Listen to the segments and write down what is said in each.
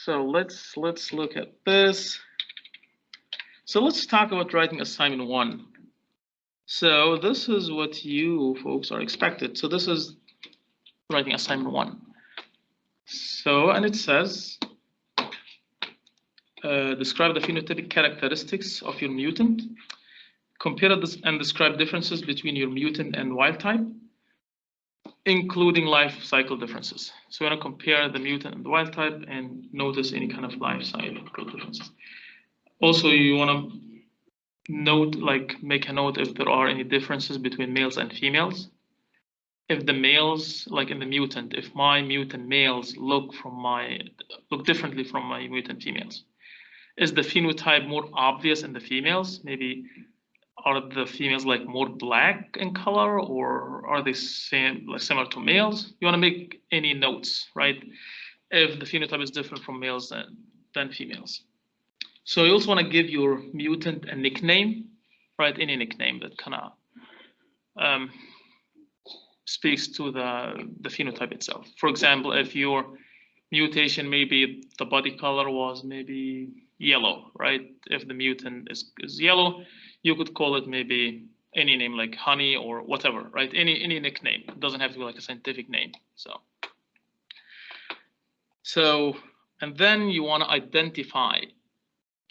So let's look at this. So let's talk about writing assignment 1. So this is what you folks are expected. So this is writing assignment 1. So, and it says, describe the phenotypic characteristics of your mutant. Compare this and describe differences between your mutant and wild type, including life cycle differences. So we're going to compare the mutant and the wild type and notice any kind of life cycle differences. Also, you want to note, like make a note if there are any differences between males and females. If the males, like in the mutant, if my mutant males look differently from my mutant females. Is the phenotype more obvious in the females? Maybe are the females like more black in color, or are they similar to males? You want to make any notes, right? If the phenotype is different from males than females. So you also want to give your mutant a nickname, right? Any nickname that kind of speaks to the phenotype itself. For example, if your mutation, maybe the body color was maybe yellow, right? If the mutant is yellow, you could call it maybe any name like honey or whatever, right? Any nickname. It doesn't have to be like a scientific name. So, and then you want to identify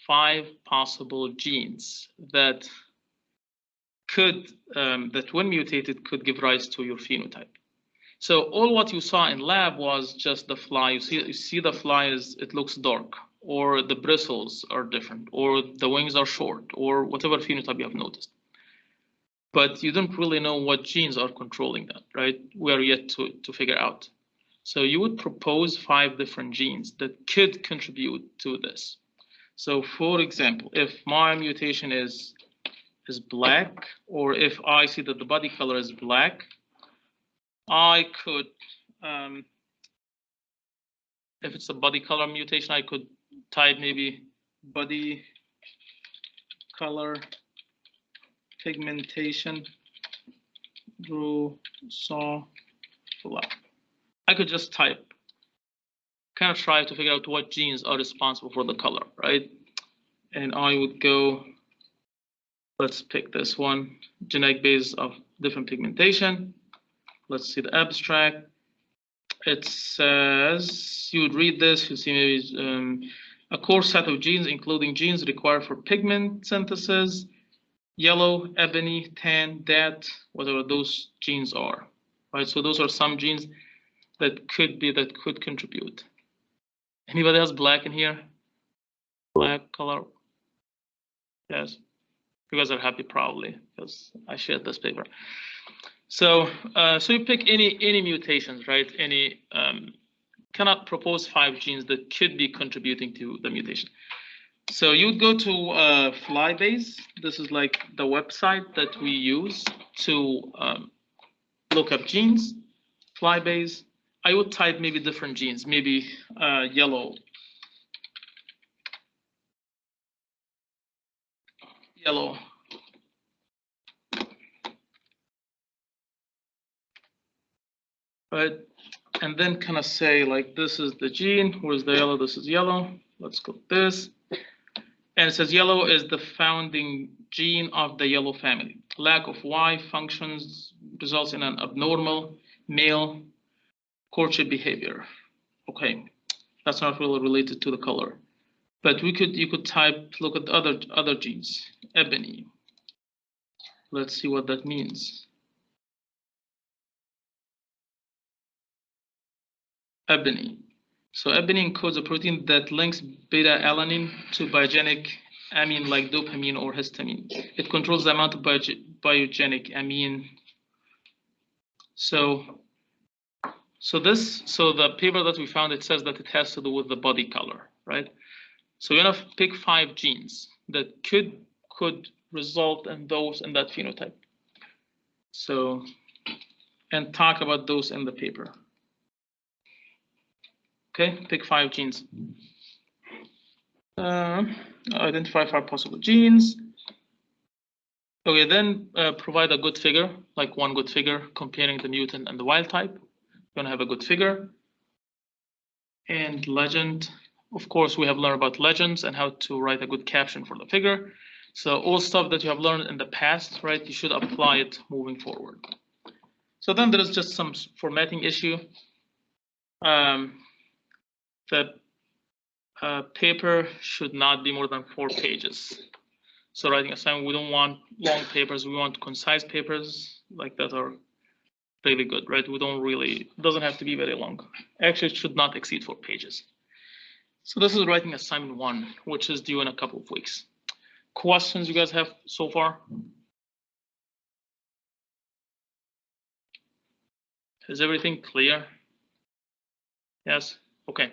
5 possible genes that could, that when mutated could give rise to your phenotype. So all what you saw in lab was just the fly. You see the fly it looks dark, or the bristles are different, or the wings are short, or whatever phenotype you have noticed. But you don't really know what genes are controlling that, right? We are yet to figure out. So you would propose 5 different genes that could contribute to this. So for example, if my mutation is black, or if I see that the body color is black, I could, if it's a body color mutation, I could type maybe body color pigmentation Drosophila. I could just type, kind of try to figure out what genes are responsible for the color, right? And I would go, let's pick this one, genetic base of different pigmentation. Let's see the abstract. It says, you would read this, you see maybe a core set of genes, including genes required for pigment synthesis, yellow, ebony, tan, dat, whatever those genes are, right? So those are some genes that could contribute. Anybody else black in here? Black color? Yes. You guys are happy probably because I shared this paper. So so you pick any mutations, right? Any cannot propose 5 genes that could be contributing to the mutation. So you would go to Flybase. This is like the website that we use to look up genes. Flybase. I would type maybe different genes, maybe yellow. Right, and then kind of say like, this is the gene, where's the yellow, this is yellow, let's click this, and it says yellow is the founding gene of the yellow family. Lack of Y functions results in an abnormal male courtship behavior. Okay, that's not really related to the color, but you could type, look at other genes, ebony. Let's see what that means. Ebony. So ebony encodes a protein that links beta-alanine to biogenic amine like dopamine or histamine. It controls the amount of biogenic amine. So the paper that we found, it says that it has to do with the body color, right? So you're gonna pick 5 genes that could result in that phenotype. So, and talk about those in the paper. Okay, pick 5 genes. Identify 5 possible genes. Okay, then provide a good figure, like one good figure comparing the mutant and the wild type. You're gonna have a good figure. And legend, Of course, we have learned about legends and how to write a good caption for the figure. So all stuff that you have learned in the past, right, you should apply it moving forward. So then there is just some formatting issue. The paper should not be more than 4 pages. So writing assignment, we don't want long papers. We want concise papers like that are really good, right? We don't really, it doesn't have to be very long. Actually, it should not exceed 4 pages. So this is writing assignment 1, which is due in a couple of weeks. Questions you guys have so far? Is everything clear? Yes? Okay.